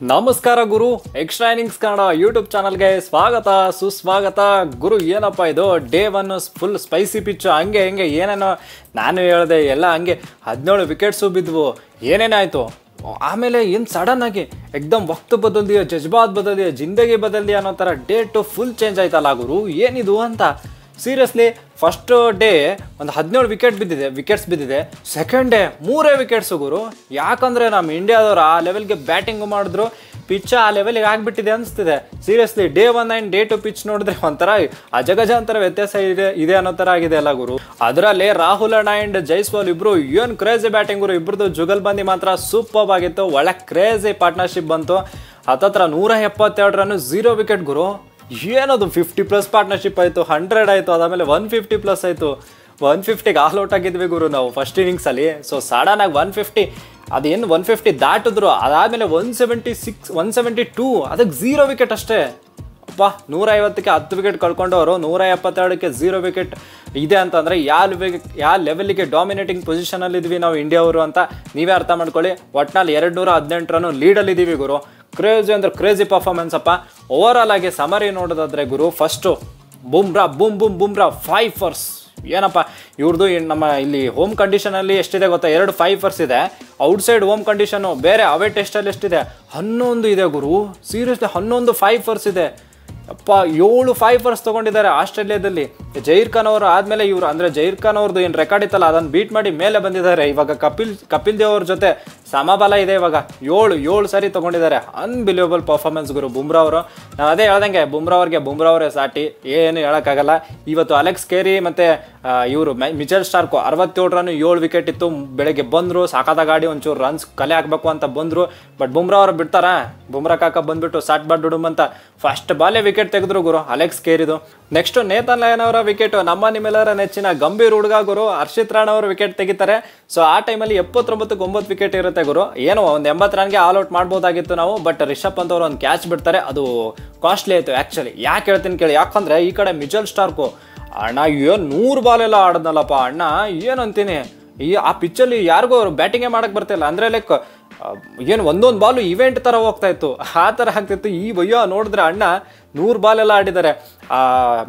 ನಮಸ್ಕಾರ ಗುರು, extra innings Kannada YouTube ಚಾನಲ್ಗೆ ಸ್ವಾಗತ ಸುಸ್ವಾಗತ. ಗುರು ಏನಪ್ಪ ಇದು ಡೇ 1 ಫುಲ್ ಸ್ಪೈಸಿ ಪಿಚ್ಚು, ಹಂಗೆ ಹೆಂಗೆ ಏನೇನೋ ನಾನು ಹೇಳಿದೆ ಎಲ್ಲ ಹಂಗೆ 17 ವಿಕೆಟ್ಸು ಬಿದ್ವು, ಏನೇನಾಯಿತು. ಆಮೇಲೆ ಏನು ಸಡನ್ನಾಗಿ ಎಕ್ದಮ್ ವಕ್ತು ಬದಲ್ದಿಯೋ, ಜಜ್ಬಾತ್ ಬದಲ್ದಿಯೋ, ಜಿಂದಗಿ ಬದಲ್ದಿಯೋ ಅನ್ನೋ ಥರ ಡೇಟು ಫುಲ್ ಚೇಂಜ್ ಆಯ್ತಲ್ಲ ಗುರು, ಏನಿದು ಅಂತ. ಸೀರಿಯಸ್ಲಿ ಫಸ್ಟ್ ಡೇ ಒಂದು 17 ವಿಕೆಟ್ಸ್ ಬಿದ್ದಿದೆ. ಸೆಕೆಂಡ್ ಡೇ 3 ವಿಕೆಟ್ಸು ಗುರು. ಯಾಕಂದರೆ ನಮ್ಮ ಇಂಡಿಯಾದವ್ರು ಆ ಲೆವೆಲ್ಗೆ ಬ್ಯಾಟಿಂಗು ಮಾಡಿದ್ರು, ಪಿಚ್ ಆ ಲೆವೆಲ್ಗೆ ಆಗಿಬಿಟ್ಟಿದೆ ಅನಿಸ್ತಿದೆ. Seriously day 1 and day 2 pitch ನೋಡಿದ್ರೆ ಒಂಥರ ಅಜಗಜಾಂತರ ವ್ಯತ್ಯಾಸ ಇದೆ ಅನ್ನೋ ಥರ ಆಗಿದೆ ಅಲ್ಲ ಗುರು. ಅದರಲ್ಲಿ ರಾಹುಲ್ ಅಣ್ಣ ಆ್ಯಂಡ್ ಜೈಸ್ವಾಲ್ ಇಬ್ಬರು ಏನು ಕ್ರೇಜಿ ಬ್ಯಾಟಿಂಗ್ ಗುರು. ಇಬ್ಬರದು ಜುಗಲ್ಬಂದಿ ಮಾತ್ರ ಸೂಪರ್ ಆಗಿತ್ತು, ಒಳ್ಳೆ ಕ್ರೇಜಿ ಪಾರ್ಟ್ನರ್ಶಿಪ್ ಬಂತು. ಹತ್ತತ್ರ 172 ರನ್ನು 0 ವಿಕೆಟ್ ಗುರು. ಏನದು 50+ ಪಾರ್ಟ್ನರ್ಶಿಪ್ ಆಯಿತು, 100 ಆಯಿತು, ಅದಾದಮೇಲೆ 150+ ಆಯಿತು. 150ಗೆ ಆಲ್ ಔಟ್ ಆಗಿದ್ವಿ ಗುರು ನಾವು ಫಸ್ಟ್ ಇನ್ನಿಂಗ್ಸಲ್ಲಿ. ಸೊ ಸಡನ್ನಾಗಿ 150 ಅದೇನು 150 ದಾಟಿದ್ರು, ಅದಾದಮೇಲೆ 176 172 ಅದಕ್ಕೆ 0 ವಿಕೆಟ್ ಅಷ್ಟೇ. ಅಪ್ಪ 150ಕ್ಕೆ 10 ವಿಕೆಟ್ ಕಳ್ಕೊಂಡವರು 172ಕ್ಕೆ 0 ವಿಕೆಟ್ ಇದೆ ಅಂತಂದರೆ ಯಾವ ಲೆವೆಲಿಗೆ ಡಾಮಿನೇಟಿಂಗ್ ಪೊಸಿಷನಲ್ಲಿದ್ವಿ ನಾವು ಇಂಡಿಯಾವರು ಅಂತ ನೀವೇ ಅರ್ಥ ಮಾಡ್ಕೊಳ್ಳಿ. ಒಟ್ನಲ್ಲಿ 218 ರನ್ನು ಲೀಡಲ್ಲಿದ್ದೀವಿ ಗುರು. ಕ್ರೇಜಿ ಅಂದ್ರೆ ಕ್ರೇಜಿ ಪರ್ಫಾರ್ಮೆನ್ಸ್ ಅಪ್ಪ. ಓವರಾಲ್ ಆಗಿ ಸಮರಿ ನೋಡೋದಾದ್ರೆ ಗುರು, ಫಸ್ಟು ಬುಮ್ರಾ 5 ಫರ್ಸ್. ಏನಪ್ಪ ಇವ್ರದ್ದು ನಮ್ಮ ಇಲ್ಲಿ ಹೋಮ್ ಕಂಡೀಷನಲ್ಲಿ ಎಷ್ಟಿದೆ ಗೊತ್ತಾ, 2 5 ಫರ್ಸ್ ಇದೆ. ಔಟ್ಸೈಡ್ ಹೋಮ್ ಕಂಡೀಷನು ಬೇರೆ ಅವೇ ಟೆಸ್ಟಲ್ಲಿ ಎಷ್ಟಿದೆ, 11 ಇದೆ ಗುರು. ಸೀರಿಯಸ್ಲಿ 11 5 ಫರ್ಸ್ ಇದೆ ಅಪ್ಪ. 7 5 ಫರ್ಸ್ ತೊಗೊಂಡಿದ್ದಾರೆ ಆಸ್ಟ್ರೇಲಿಯಾದಲ್ಲಿ. ಜಹೀರ್ ಖಾನ್ ಅವರು ಆದಮೇಲೆ ಇವರು ಅಂದರೆ ಜಹೀರ್ ಖಾನ್ ಅವ್ರದ್ದು ಏನು ರೆಕಾರ್ಡ್ ಇತ್ತಲ್ಲ ಅದನ್ನು ಬೀಟ್ ಮಾಡಿ ಮೇಲೆ ಬಂದಿದ್ದಾರೆ. ಇವಾಗ ಕಪಿಲ್ ದೇವ್ ಅವ್ರ ಜೊತೆ ಸಮಬಲ ಇದೆ ಇವಾಗ. 7 ಸಾರಿ ತೊಗೊಂಡಿದ್ದಾರೆ. ಅನ್ಬಿಲಿಯಬಲ್ ಪರ್ಫಾರ್ಮೆನ್ಸ್ ಗುರು ಬುಮ್ರಾ ಅವರು. ನಾನು ಅದೇ ಹೇಳ್ದಂಗೆ ಬುಮ್ರಾ ಅವರೇ ಸಾಟಿ, ಏನು ಹೇಳೋಕ್ಕಾಗಲ್ಲ. ಇವತ್ತು ಅಲೆಕ್ಸ್ ಕೇರಿ ಮತ್ತು ಇವರು ಮಿಚೆಲ್ ಸ್ಟಾರ್ಕು 67 ರನ್ನು 7 ವಿಕೆಟ್ ಇತ್ತು. ಬೆಳಗ್ಗೆ ಬಂದರು, ಸಾಕಾದ ಗಾಡಿ ಒಂಚೂರು ರನ್ಸ್ ಕಲೆ ಹಾಕಬೇಕು ಅಂತ ಬಂದರು. ಬಟ್ ಬುಮ್ರಾ ಅವರು ಬಿಡ್ತಾರಾ, ಬುಮ್ರಾ ಕಾಕ ಬಂದುಬಿಟ್ಟು ಸಾಟ್ ಬಾಟ್ ಡುಡುಮ್ ಅಂತ ಫಸ್ಟ್ ಬಾಲೇ ವಿಕೆಟ್ ತೆಗೆದ್ರು ಗುರು ಅಲೆಕ್ಸ್ ಕೇರಿದು. ನೆಕ್ಸ್ಟು ನೇತನ್ ಲಯನ್ ಅವರ ವಿಕೆಟು, ನಿಮ್ಮೆಲ್ಲರ ನೆಚ್ಚಿನ ಗಂಭೀರ್ ಹುಡುಗ ಗುರು ಹರ್ಷಿತ್ ರಾಣಾ ಅವರು ವಿಕೆಟ್ ತೆಗಿತಾರೆ. ಸೊ ಆ ಟೈಮಲ್ಲಿ 79ಕ್ಕೆ 9 ವಿಕೆಟ್ ಇರುತ್ತೆ ಗುರು. ಏನೋ ಒಂದು 80 ರನ್ಗೆ ಆಲ್ ಔಟ್ ಮಾಡ್ಬೋದಾಗಿತ್ತು ನಾವು, ಬಟ್ ರಿಷಬ್ ಪಂತ್ ಅವರು ಒಂದು ಕ್ಯಾಚ್ ಬಿಡ್ತಾರೆ. ಅದು ಕಾಸ್ಟ್ಲಿ ಆಯಿತು ಆ್ಯಕ್ಚುಲಿ. ಯಾಕೆ ಹೇಳ್ತೀನಿ ಕೇಳಿ, ಯಾಕಂದರೆ ಈ ಕಡೆ ಮಿಚೆಲ್ ಸ್ಟಾರ್ಕು ಅಣ್ಣ ಏನು 100 ಬಾಲೆಲ್ಲ ಆಡದ್ನಲ್ಲಪ್ಪ ಅಣ್ಣ, ಏನು ಅಂತೀನಿ. ಆ ಪಿಚ್ಚಲ್ಲಿ ಯಾರಿಗೂ ಅವ್ರು ಬ್ಯಾಟಿಂಗೇ ಮಾಡೋಕ್ಕೆ ಬರ್ತಿಲ್ಲ. ಅಂದರೆ ಲೈಕ್ ಏನು ಒಂದೊಂದು ಬಾಲು ಇವೆಂಟ್ ಥರ ಹೋಗ್ತಾ ಇತ್ತು, ಆ ಥರ ಆಗ್ತಿತ್ತು. ಈ ವಯ್ಯೋ ನೋಡಿದ್ರೆ ಅಣ್ಣ 100 ಬಾಲೆಲ್ಲ ಆಡಿದ್ದಾರೆ.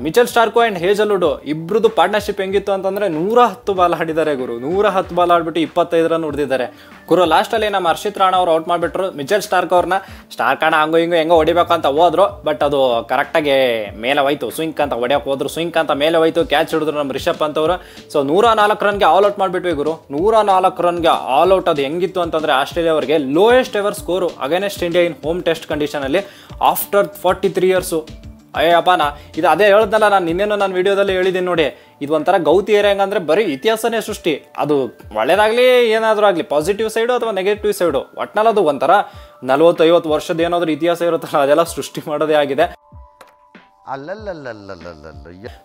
ಮಿಚೆಲ್ ಸ್ಟಾರ್ಕು ಆ್ಯಂಡ್ ಹೇಜಲ್ವುಡ್ ಇಬ್ರದ್ದು ಪಾರ್ಟ್ನರ್ಶಿಪ್ ಹೆಂಗಿತ್ತು ಅಂತಂದರೆ 110 ಬಾಲ್ ಆಡಿದ್ದಾರೆ ಗುರು. 110 ಬಾಲ್ ಆಡ್ಬಿಟ್ಟು 25 ರನ್ ಹೊಡೆದಿದ್ದಾರೆ ಗುರು. ಲಾಸ್ಟಲ್ಲಿ ನಮ್ಮ ಹರ್ಷಿತ್ ರಾಣಾ ಅವ್ರು ಔಟ್ ಮಾಡಿಬಿಟ್ರು ಮಿಚೆಲ್ ಸ್ಟಾರ್ಕ್ ಅವ್ರನ್ನ. ಸ್ಟಾರ್ಕ್ ಅಣ್ಣ ಹೆಂಗೋ ಹೊಡಿಬೇಕು ಅಂತ ಹೋದ್ರು, ಬಟ್ ಅದು ಕರೆಕ್ಟಾಗಿ ಮೇಲೆ ಹೋಯ್ತು. ಸ್ವಿಂಕ್ ಅಂತ ಹೊಡೆಯೋಕೆ ಹೋದ್ರು, ಸ್ವಿಂಕ್ ಅಂತ ಮೇಲೆ ಹೋಯ್ತು, ಕ್ಯಾಚ್ ಹಿಡಿದ್ರು ನಮ್ಮ ರಿಷಬ್ ಪಂತ್ ಅವರು. ಸೊ 104 ರನ್ಗೆ ಆಲ್ ಔಟ್ ಮಾಡಿಬಿಟ್ವಿ ಗುರು. 104 ರನ್ಗೆ ಆಲ್ ಔಟ್. ಅದು ಹೆಂಗಿತ್ತು ಅಂತಂದರೆ ಆಸ್ಟ್ರೇಲಿಯಾ ಅವರಿಗೆ lowest ever score against India in home test ಕಂಡೀಷನಲ್ಲಿ ಆಫ್ಟರ್ 43 ಇಯರ್ಸು. ಅಯ್ಯಪ್ಪ ಇದು ಅದೇ ಹೇಳ್ದಲ್ಲ, ನಾನು ನಿನ್ನೇನು ನನ್ನ ವೀಡಿಯೋದಲ್ಲಿ ಹೇಳಿದ್ದೀನಿ ನೋಡಿ. ಇದು ಒಂಥರ ಗೌತಿ ಏರಿಯಾ ಹೆಂಗಂದರೆ ಬರೀ ಇತಿಹಾಸನೇ ಸೃಷ್ಟಿ. ಅದು ಒಳ್ಳೇದಾಗಲಿ ಏನಾದರೂ ಆಗಲಿ, ಪಾಸಿಟಿವ್ ಸೈಡು ಅಥವಾ ನೆಗೆಟಿವ್ ಸೈಡು, ಒಟ್ನಲ್ಲಿ ಅದು ಒಂಥರ 40-50 ವರ್ಷದ ಏನಾದರೂ ಇತಿಹಾಸ ಇರುತ್ತಲ್ಲ ಅದೆಲ್ಲ ಸೃಷ್ಟಿ ಮಾಡೋದೇ ಆಗಿದೆ.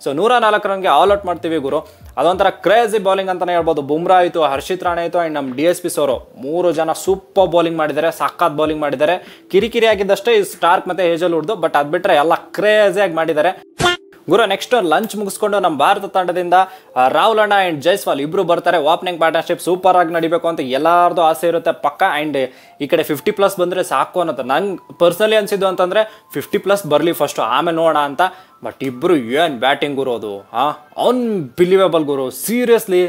ಸೊ 104 ರನ್ಗೆ ಆಲ್ ಔಟ್ ಮಾಡ್ತೀವಿ ಗುರು. ಅದೊಂಥರ ಕ್ರೇಜಿ ಬೌಲಿಂಗ್ ಅಂತಲೇ ಹೇಳ್ಬೋದು. ಬುಮ್ರಾ ಆಯಿತು, ಹರ್ಷಿತ್ ರಾಣಾ ಆಯಿತು ಆ್ಯಂಡ್ ನಮ್ಮ DSP ಅವರು 3 ಜನ ಸೂಪರ್ ಬೌಲಿಂಗ್ ಮಾಡಿದ್ದಾರೆ, ಸಖತ್ ಬೌಲಿಂಗ್ ಮಾಡಿದ್ದಾರೆ. ಕಿರಿಕಿರಿ ಆಗಿದ್ದಷ್ಟೇ ಈ ಸ್ಟಾರ್ಕ್ ಮತ್ತು ಹೇಜಲ್ವುಡ್ದು, ಬಟ್ ಅದು ಬಿಟ್ಟರೆ ಎಲ್ಲ ಕ್ರೇಜಿಯಾಗಿ ಮಾಡಿದ್ದಾರೆ ಗುರು. ನೆಕ್ಸ್ಟ್ ಲಂಚ್ ಮುಗಿಸ್ಕೊಂಡು ನಮ್ಮ ಭಾರತ ತಂಡದಿಂದ ರಾಹುಲ್ ಅಣ್ಣ ಆ್ಯಂಡ್ ಜೈಸ್ವಾಲ್ ಇಬ್ಬರು ಬರ್ತಾರೆ. ಓಪನಿಂಗ್ ಪಾರ್ಟ್ನರ್ಶಿಪ್ ಸೂಪರ್ ಆಗಿ ನಡಿಬೇಕು ಅಂತ ಎಲ್ಲರದು ಆಸೆ ಇರುತ್ತೆ ಪಕ್ಕ. ಆ್ಯಂಡ್ ಈ ಕಡೆ 50+ ಬಂದರೆ ಸಾಕು ಅನ್ನೋದು ನಂಗೆ ಪರ್ಸನಲಿ ಅನಿಸಿದ್ದು ಅಂತಂದರೆ 50+ ಬರಲಿ ಫಸ್ಟು, ಆಮೇಲೆ ನೋಡೋಣ ಅಂತ. ಬಟ್ ಇಬ್ಬರು ಏನು ಬ್ಯಾಟಿಂಗ್ ಗುರು, ಅದು ಅನ್ಬಿಲಿವೇಬಲ್ ಗುರು. ಸೀರಿಯಸ್ಲಿ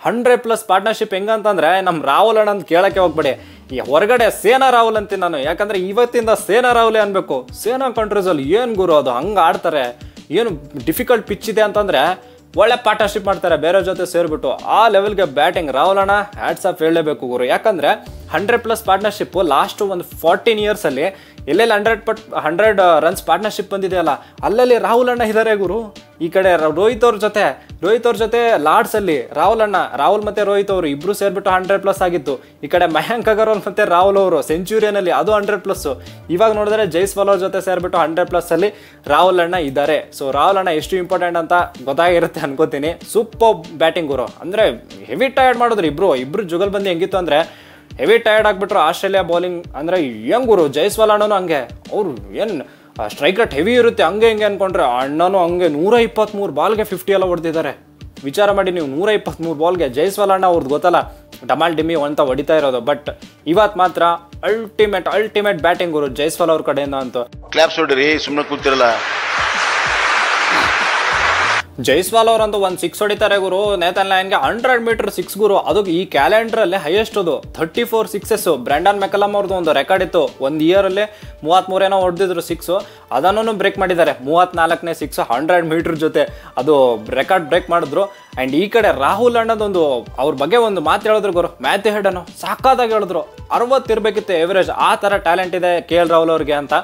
100+ ಪಾರ್ಟ್ನರ್ಶಿಪ್ ಹೆಂಗಂತಂದರೆ ನಮ್ಮ ರಾಹುಲ್ ಅಣ್ಣ ಅಂತ ಕೇಳೋಕ್ಕೆ ಹೋಗ್ಬೇಡಿ, ಈ ಹೊರಗಡೆ ಸೇನಾ ರಾಹುಲ್ ಅಂತೀನಿ ನಾನು. ಯಾಕಂದರೆ ಇವತ್ತಿಂದ ಸೇನಾ ರಾಹುಲೇ ಅನ್ಬೇಕು. ಸೇನಾ ಕಂಟ್ರೀಸಲ್ಲಿ ಏನು ಗುರು ಅದು ಹಂಗೆ ಆಡ್ತಾರೆ. ಏನು ಡಿಫಿಕಲ್ಟ್ ಪಿಚ್ ಇದೆ ಅಂತಂದರೆ ಒಳ್ಳೆ ಪಾರ್ಟ್ನರ್ಶಿಪ್ ಮಾಡ್ತಾರೆ ಬೇರೆ ಜೊತೆ ಸೇರಿಬಿಟ್ಟು. ಆ ಲೆವೆಲ್ಗೆ ಬ್ಯಾಟಿಂಗ್ ರಾಹುಲ್ ಅಣ್ಣ ಹ್ಯಾಟ್ಸ್ ಆಫ್ ಹೇಳಲೇಬೇಕು ಗುರು. ಯಾಕಂದರೆ 100+ ಪಾರ್ಟ್ನರ್ಶಿಪ್ಪು ಲಾಸ್ಟ್ ಒಂದು 14 ಇಯರ್ಸಲ್ಲಿ ಎಲ್ಲೆಲ್ಲಿ 100 ರನ್ಸ್ ಪಾರ್ಟ್ನರ್ಶಿಪ್ ಬಂದಿದೆಯಲ್ಲ ಅಲ್ಲಲ್ಲಿ ರಾಹುಲ್ ಅಣ್ಣ ಇದ್ದಾರೆ ಗುರು. ಈ ಕಡೆ ರೋಹಿತ್ ಅವ್ರ ಜೊತೆ ಲಾರ್ಡ್ಸಲ್ಲಿ ರಾಹುಲ್ ಮತ್ತು ರೋಹಿತ್ ಅವರು ಇಬ್ಬರು ಸೇರಿಬಿಟ್ಟು 100+ ಆಗಿತ್ತು. ಈ ಕಡೆ ಮಯಾಂಕ್ ಅಗರ್ವಾಲ್ ಮತ್ತು ರಾಹುಲ್ ಅವರು ಸೆಂಚುರಿಯನಲ್ಲಿ ಅದು 100+. ಇವಾಗ ನೋಡಿದ್ರೆ ಜೈಸ್ವಾಲ್ ಅವ್ರ ಜೊತೆ ಸೇರಿಬಿಟ್ಟು 100+ಅಲ್ಲಿ ರಾಹುಲ್ ಅಣ್ಣ ಇದ್ದಾರೆ. ಸೊ ರಾಹುಲ್ ಅಣ್ಣ ಎಷ್ಟು ಇಂಪಾರ್ಟೆಂಟ್ ಅಂತ ಗೊತ್ತಾಗಿರುತ್ತೆ ಅನ್ಕೋತೀನಿ. ಸೂಪರ್ ಬ್ಯಾಟಿಂಗ್ ಗುರು. ಅಂದರೆ ಹೆವಿ ಟಯರ್ಡ್ ಮಾಡಿದ್ರು ಇಬ್ಬರು ಜುಗಲ್ಬಂದಿ ಹೆಂಗಿತ್ತು ಅಂದರೆ ಹೆವಿ ಟಯರ್ಡ್ ಆಗಿಬಿಟ್ರು ಆಸ್ಟ್ರೇಲಿಯಾ ಬೌಲಿಂಗ್. ಅಂದರೆ ಹೆಂಗೆ ಗುರು, ಜೈಸ್ವಾಲ್ ಅಣ್ಣನೂ ಹಂಗೆ, ಅವರು ಏನು ಸ್ಟ್ರೈಕ್ ರೇಟ್ ಹೆವಿ ಇರುತ್ತೆ ಹಂಗೆ ಹಿಂಗೆ ಅಂದ್ಕೊಂಡ್ರೆ ಅಣ್ಣನೂ ಹಂಗೆ 123 ಬಾಲ್ಗೆ 50 ಎಲ್ಲ ಹೊಡೆದಿದ್ದಾರೆ. ವಿಚಾರ ಮಾಡಿ ನೀವು, 123 ಬಾಲ್ಗೆ. ಜೈಸ್ವಾಲ್ ಅಣ್ಣ ಅವ್ರದ್ದು ಗೊತ್ತಲ್ಲ ಡಮಾಲ್ ಡಿಮ್ಮಿ ಅಂತ ಹೊಡಿತಾ ಇರೋದು. ಬಟ್ ಇವತ್ತು ಮಾತ್ರ ಅಲ್ಟಿಮೇಟ್ ಬ್ಯಾಟಿಂಗ್ ಗುರು ಜೈಸ್ವಾಲ್ ಅವ್ರ ಕಡೆಯಿಂದ ಅಂತೂ. ಕ್ಲಾಪ್ಸ್ ಹೊಡಿರಿ, ಸುಮ್ಮನೆ ಕೂತಿರಲ್ಲ. ಜೈಸ್ವಾಲ್ ಅವರಂತೂ ಒಂದು 6 ಹೊಡಿತಾರೆ ಗುರು. ನೇತನ್ ಲಯನ್ಗೆ 100 ಮೀಟರ್ 6 ಗುರು. ಅದು ಈ ಕ್ಯಾಲೆಂಡ್ರಲ್ಲೇ ಹೈಯೆಸ್ಟ್ ಅದು 34 ಸಿಕ್ಸಸ್. ಬ್ರ್ಯಾಂಡನ್ ಮೆಕಲಮ್ ಅವ್ರದ್ದು ಒಂದು ರೆಕಾರ್ಡ್ ಇತ್ತು, ಒಂದು ಇಯರಲ್ಲೇ 33 ಏನೋ ಹೊಡೆದಿದ್ರು 6. ಅದನ್ನು ಬ್ರೇಕ್ ಮಾಡಿದ್ದಾರೆ, 34ನೇ 6 100 ಮೀಟರ್ ಜೊತೆ. ಅದು ರೆಕಾರ್ಡ್ ಬ್ರೇಕ್ ಮಾಡಿದ್ರು. ಆ್ಯಂಡ್ ಈ ಕಡೆ ರಾಹುಲ್ ಅಣ್ಣದೊಂದು ಅವ್ರ ಬಗ್ಗೆ ಒಂದು ಮಾತು ಹೇಳಿದ್ರು ಗುರು, ಮ್ಯಾಥ್ಯೂ ಹೆಡ್ ಅನ್ನು ಸಾಕಾದಾಗಿ ಹೇಳಿದ್ರು. 60 ಇರಬೇಕಿತ್ತು ಎವರೇಜ್, ಆ ಥರ ಟ್ಯಾಲೆಂಟ್ ಇದೆ KL ರಾಹುಲ್ ಅವ್ರಿಗೆ ಅಂತ.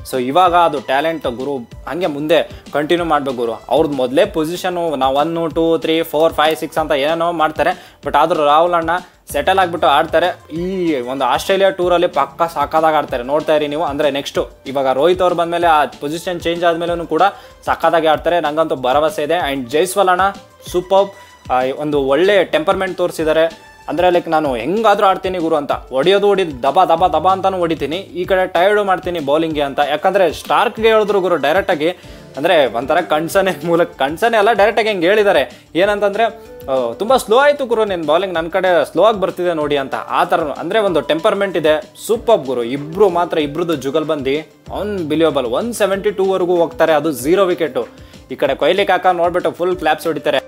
ಸೊ ಇವಾಗ ಅದು ಟ್ಯಾಲೆಂಟ್ ಗುರು ಹಂಗೆ ಮುಂದೆ ಕಂಟಿನ್ಯೂ ಮಾಡಬೇಕು ಗುರು. ಅವ್ರದ್ದು ಮೊದಲೇ ಪೊಸಿಷನು ನಾವು 1 2 3 4 5 6 ಅಂತ ಏನೇನೋ ಮಾಡ್ತಾರೆ. ಬಟ್ ಆದರೂ ರಾಹುಲ್ ಅಣ್ಣ ಸೆಟಲ್ ಆಗಿಬಿಟ್ಟು ಆಡ್ತಾರೆ. ಈ ಒಂದು ಆಸ್ಟ್ರೇಲಿಯಾ ಟೂರಲ್ಲಿ ಪಕ್ಕ ಸಾಕಾದಾಗ ಆಡ್ತಾರೆ, ನೋಡ್ತಾ ಇರಿ ನೀವು. ಅಂದರೆ ನೆಕ್ಸ್ಟು ಇವಾಗ ರೋಹಿತ್ ಅವ್ರು ಬಂದಮೇಲೆ ಆ ಪೊಸಿಷನ್ ಚೇಂಜ್ ಆದಮೇಲೂ ಕೂಡ ಸಾಕಾದಾಗಿ ಆಡ್ತಾರೆ, ನಂಗಂತೂ ಭರವಸೆ ಇದೆ. ಆ್ಯಂಡ್ ಜೈಸ್ವಾಲ್ ಅಣ್ಣ ಸೂಪರ್, ಒಂದು ಒಳ್ಳೆ ಟೆಂಪರ್ಮೆಂಟ್ ತೋರಿಸಿದ್ದಾರೆ. ಅಂದರೆ ಲೈಕ್ ನಾನು ಹೆಂಗಾದರೂ ಆಡ್ತೀನಿ ಗುರು ಅಂತ, ಹೊಡಿಯೋದು ದಬ ಅಂತಾನು ಹೊಡಿತೀನಿ, ಈ ಕಡೆ ಟೈರ್ಡು ಮಾಡ್ತೀನಿ ಬೌಲಿಂಗ್ಗೆ ಅಂತ. ಯಾಕಂದರೆ ಸ್ಟಾರ್ಕ್ಗೆ ಹೇಳಿದ್ರು ಗುರು ಡೈರೆಕ್ಟಾಗಿ, ಅಂದರೆ ಒಂಥರ ಕಣ್ಸನೆ ಅಲ್ಲ, ಡೈರೆಕ್ಟಾಗಿ ಹೆಂಗೆ ಹೇಳಿದ್ದಾರೆ ಏನಂತಂದರೆ, ತುಂಬ ಸ್ಲೋ ಆಯಿತು ಗುರು ನಿನ್ನ ಬೌಲಿಂಗ್, ನನ್ನ ಕಡೆ ಸ್ಲೋ ಆಗಿ ಬರ್ತಿದೆ ನೋಡಿ ಅಂತ. ಆ ಥರ ಅಂದರೆ ಒಂದು ಟೆಂಪರ್ಮೆಂಟ್ ಇದೆ. ಸೂಪರ್ ಗುರು. ಇಬ್ರದ್ದು ಜುಗಲ್ಬಂದಿ ಅನ್ಬಿಲಿಯಬಲ್. 172ವರೆಗೂ ಹೋಗ್ತಾರೆ, ಅದು 0 ವಿಕೆಟು. ಈ ಕಡೆ ಕೊಹ್ಲಿ ಕಾಕ ನೋಡ್ಬಿಟ್ಟು ಫುಲ್ ಕ್ಲಾಪ್ಸ್ ಹೊಡಿತಾರೆ.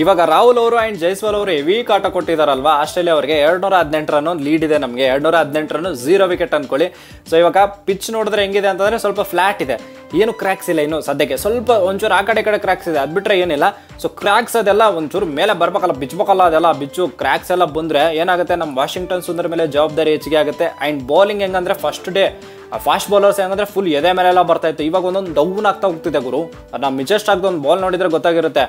ಇವಾಗ ರಾಹುಲ್ ಅವರು ಆ್ಯಂಡ್ ಜೈಸ್ವಾಲ್ ಅವರು ಹೆವಿ ಕಾಟ ಕೊಟ್ಟಿದ್ದಾರಲ್ವಾ ಆಸ್ಟ್ರೇಲಿಯಾ ಅವರಿಗೆ. 218 ರನ್ ಲೀಡ್ ಇದೆ ನಮಗೆ, 218 ರನ್ 0 ವಿಕೆಟ್ ಅನ್ಕೊಳ್ಳಿ. ಸೊ ಇವಾಗ ಪಿಚ್ ನೋಡಿದ್ರೆ ಹೆಂಗಿದೆ ಅಂತಂದರೆ ಸ್ವಲ್ಪ ಫ್ಲಾಟ್ ಇದೆ, ಏನು ಕ್ರ್ಯಾಕ್ಸ್ ಇಲ್ಲ ಇನ್ನು ಸದ್ಯಕ್ಕೆ. ಸ್ವಲ್ಪ ಒಂಚೂರು ಆ ಕಡೆ ಕ್ರ್ಯಾಕ್ಸ್ ಇದೆ, ಅದು ಬಿಟ್ಟರೆ ಏನಿಲ್ಲ. ಸೊ ಕ್ರ್ಯಾಕ್ಸ್ ಅದೆಲ್ಲ ಒಂಚೂರು ಮೇಲೆ ಬರ್ಬೇಕಲ್ಲ, ಬಿಚ್ಚಬೇಕಲ್ಲ, ಅದೆಲ್ಲ ಬಿಚ್ಚು ಕ್ರ್ಯಾಕ್ಸ್ ಎಲ್ಲ ಬಂದರೆ ಏನಾಗುತ್ತೆ, ನಮ್ಮ ವಾಷಿಂಗ್ಟನ್ ಸುಂದರ್ ಮೇಲೆ ಜವಾಬ್ದಾರಿ ಹೆಚ್ಚಿಗೆ ಆಗುತ್ತೆ. ಆ್ಯಂಡ್ ಬೌಲಿಂಗ್ ಹೆಂಗಂದ್ರೆ ಫಸ್ಟ್ ಡೇ ಫಾಸ್ಟ್ ಬೌಲರ್ಸ್ ಹೆಂಗಂದ್ರೆ ಫುಲ್ ಎದೆ ಮೇಲೆಲ್ಲ ಬರ್ತಾಯಿತ್ತು, ಇವಾಗ ಒಂದೊಂದು ಡೌನ್ ಆಗ್ತಾ ಹೋಗ್ತಿದೆ ಗುರು. ನಾವು ಮಿಜೆಸ್ಟ್ ಆಗದ ಒಂದು ಬಾಲ್ ನೋಡಿದ್ರೆ ಗೊತ್ತಾಗಿರುತ್ತೆ.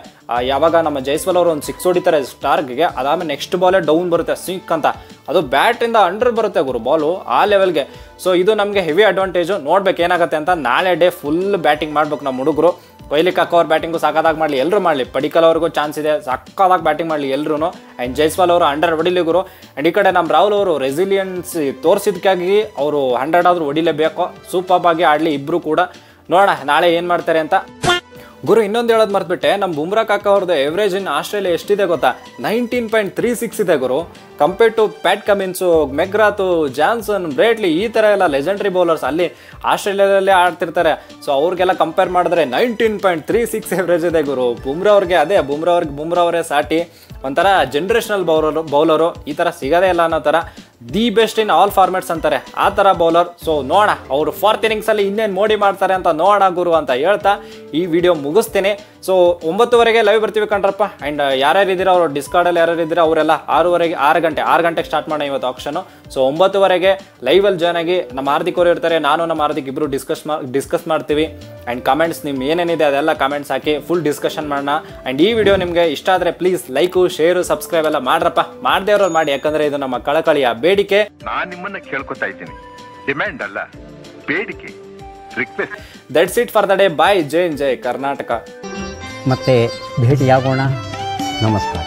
ಯಾವಾಗ ನಮ್ಮ ಜೈಸ್ವಾಲ್ ಅವರು ಒಂದು 6 ಹೊಡಿತಾರೆ ಸ್ಟಾರ್ಕ್ಗೆ, ಅದಾದ್ಮೇಲೆ ನೆಕ್ಸ್ಟ್ ಬಾಲೇ ಡೌನ್ ಬರುತ್ತೆ ಸಿಂಕ್ ಅಂತ, ಅದು ಬ್ಯಾಟಿಂದ ಅಂಡರ್ ಬರುತ್ತೆ ಗುರು ಬಾಲು ಆ ಲೆವೆಲ್ಗೆ. ಸೊ ಇದು ನಮಗೆ ಹೆವಿ ಅಡ್ವಾಂಟೇಜು. ನೋಡ್ಬೇಕು ಏನಾಗುತ್ತೆ ಅಂತ. ನಾಳೆ ಡೇ ಫುಲ್ ಬ್ಯಾಟಿಂಗ್ ಮಾಡ್ಬೇಕು ನಮ್ಮ ಹುಡುಗರು. ಕೊಹ್ಲಿ ಕಾಕ ಅವ್ರ ಬ್ಯಾಟಿಂಗು ಸಾಕಾದಾಗ ಮಾಡಲಿ, ಎಲ್ಲರೂ ಮಾಡಲಿ. ಪಡಿಕಲ್ ಅವ್ರಿಗೂ ಚಾನ್ಸ್ ಇದೆ, ಸಾಕಾದಾಗ ಬ್ಯಾಟಿಂಗ್ ಮಾಡಲಿ ಎಲ್ಲರೂ. ಆ್ಯಂಡ್ ಜೈಸ್ವಾಲ್ ಅವರು 100 ಹೊಡಿಲಿ ಗುರು. ಆ್ಯಂಡ್ ಈ ಕಡೆ ನಮ್ಮ ರಾಹುಲ್ ಅವರು ರೆಸಿಲಿಯನ್ಸ್ ತೋರಿಸಿದ್ಕಾಗಿ ಅವರು 100 ಆದರೂ ಹೊಡಿಲೇಬೇಕು. ಸೂಪರ್ ಆಗಿ ಆಡಲಿ ಇಬ್ಬರು ಕೂಡ. ನೋಡೋಣ ನಾಳೆ ಏನು ಮಾಡ್ತಾರೆ ಅಂತ. ಗುರು ಇನ್ನೊಂದು ಹೇಳೋದು ಮರ್ತ್ಬಿಟ್ಟೆ, ನಮ್ಮ ಬುಮ್ರಾ ಕಾಕ ಅವ್ರದ್ದು ಎವರೇಜ್ ಇನ್ ಆಸ್ಟ್ರೇಲಿಯಾ ಎಷ್ಟಿದೆ ಗೊತ್ತಾ, 19.36 ಇದೆ ಗುರು. Compared to Pat Cummins, ಮೆಗ್ರಾತು, Johnson, ಬ್ರೇಟ್ಲಿ, ಈ ಥರ ಎಲ್ಲ ಲೆಜೆಂಡ್ರಿ ಬೌಲರ್ಸ್ ಅಲ್ಲಿ ಆಸ್ಟ್ರೇಲಿಯಾದಲ್ಲೇ ಆಡ್ತಿರ್ತಾರೆ. ಸೊ ಅವ್ರಿಗೆಲ್ಲ ಕಂಪೇರ್ ಮಾಡಿದ್ರೆ 19.36 ಎವರೇಜ್ ಇದೆ ಗುರು. ಬುಮ್ರಾ ಅವ್ರಿಗೆ ಅದೇ ಬುಮ್ರಾ ಅವರೇ ಸಾಟಿ. ಒಂಥರ ಜನ್ರೇಷನಲ್ ಬೌಲರು, ಈ ಥರ ಸಿಗೋದೇ ಇಲ್ಲ ಅನ್ನೋ ಥರ. The best in all formats ಅಂತಾರೆ, ಆ ಥರ ಬೌಲರ್. ಸೊ ನೋಡೋಣ ಅವರು 4th ಇನ್ನಿಂಗ್ಸಲ್ಲಿ ಇನ್ನೇನು ಮೋಡಿ ಮಾಡ್ತಾರೆ ಅಂತ ನೋಡೋಣ ಗುರು ಅಂತ ಹೇಳ್ತಾ ಈ ವಿಡಿಯೋ ಮುಗಿಸ್ತೀನಿ. ಸೊ 9:00ವರೆಗೆ ಲೈವ್ ಬರ್ತೀವಿ ಕಣ್ರಪ್ಪ. ಆ್ಯಂಡ್ ಯಾರ್ಯಾರಿದ್ದೀರಾ ಅವರು ಡಿಸ್ಕಾರ್ಡಲ್ಲಿ ಯಾರ್ಯಾರಿದ್ದೀರಾ ಅವರೆಲ್ಲ 6 ಗಂಟೆಗೆ ಸ್ಟಾರ್ಟ್ ಮಾಡೋಣ ಇವತ್ತು ಆಕ್ಷನು. ಸೊ 9:00ವರೆಗೆ ಲೈವಲ್ಲಿ ಜಾಯ್ನ್ ಆಗಿ ನಮ್ಮ ಹಾರ್ದಿಕ್ ಅವರು ಇರ್ತಾರೆ, ನಾನು ನಮ್ಮ ಹಾರ್ದಿಕ್ ಇಬ್ಬರು ಡಿಸ್ಕಸ್ ಮಾಡ್ತೀವಿ. ಆ್ಯಂಡ್ ಕಮೆಂಟ್ಸ್ ನಿಮ್ಮ ಏನೇನಿದೆ ಅದೆಲ್ಲ ಕಮೆಂಟ್ಸ್ ಹಾಕಿ ಫುಲ್ ಡಿಸ್ಕಷನ್ ಮಾಡೋಣ. ಆ್ಯಂಡ್ ಈ ವಿಡಿಯೋ ನಿಮಗೆ ಇಷ್ಟ ಆದರೆ ಪ್ಲೀಸ್ ಲೈಕು ಶೇರು ಸಬ್ಸ್ಕ್ರೈಬ್ ಎಲ್ಲ ಮಾಡ್ರಪ್ಪ. ಮಾಡದೇ ಇರೋರು ಮಾಡಿ, ಯಾಕಂದರೆ ಇದು ನಮ್ಮ ಕಳಕಳಿಯ ಬೇಡಿಕೆ. ನಾನು ನಿಮ್ಮನ್ನ ಕೇಳ್ಕೊತಾ ಇದ್ದೀನಿ, ಡಿಮ್ಯಾಂಡ್ ಅಲ್ಲ, ಬೇಡಿಕೆ, request. That's it for the day. Bye. ಜೈ ಕರ್ನಾಟಕ. ಮತ್ತೆ ಭೇಟಿಯಾಗೋಣ. ನಮಸ್ಕಾರ.